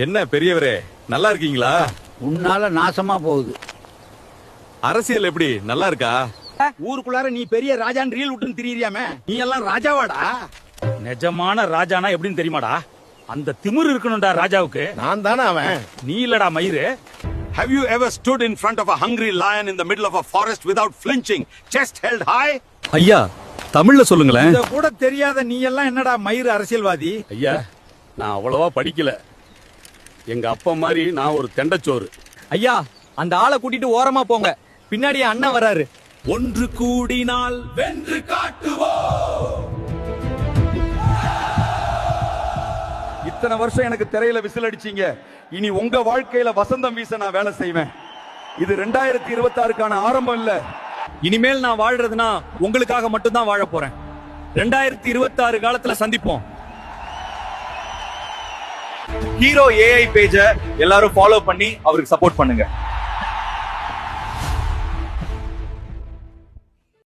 என்ன பெரியவரே, நல்லா இருக்கீங்களா? உன்னால நாசமா போகுது. அரசியல் எப்படி, நல்லா இருக்கா? ஊருக்குள்ளார நீ பெரிய ராஜான் ரீல் விட்டுன்னு திரியறியாமே, நீ எல்லாம் ராஜாவாடா? நிஜமான ராஜானா எப்படின்னு தெரியுமாடா? அந்த திமிரு இருக்கணும்டா ராஜாவுக்கு. நான் தானே அவன். நீ இல்லடா மயிரு. Have you ever stood in front of a hungry lion in the middle of a forest without flinching, chest held high? ஐயா, தமிழ்ல சொல்லுங்களேன். இத கூட தெரியாத நீ எல்லாம் என்னடா மயிறு அரசியல்வாதி? ஐயா, நான் அவ்வளவா படிக்கல. எங்க அப்பா மாதிரி நான் ஒரு தெண்டச்சோறு. ஐயா, அந்த ஆளை கூட்டிட்டு ஓரமா போங்க, பின்னாடி அண்ணன் வராரு. ஒன்று கூடினால் வென்று காட்டுவோம். இத்தனை வருஷம் எனக்கு திரையில விசில் அடிச்சீங்க. இனி உங்க வாழ்க்கையில வசந்தம் வீச நான் வேலை செய்வேன். இது 2026க்கான ஆரம்பம் இல்ல. இனிமேல் நான் வாழ்றதுனா உங்களுக்காக மட்டும்தான் வாழ போறேன். 2026 காலத்துல சந்திப்போம். ஹீரோ ஏஐ பேஜ எல்லாரும் ஃபாலோ பண்ணி அவருக்கு சப்போர்ட் பண்ணுங்க.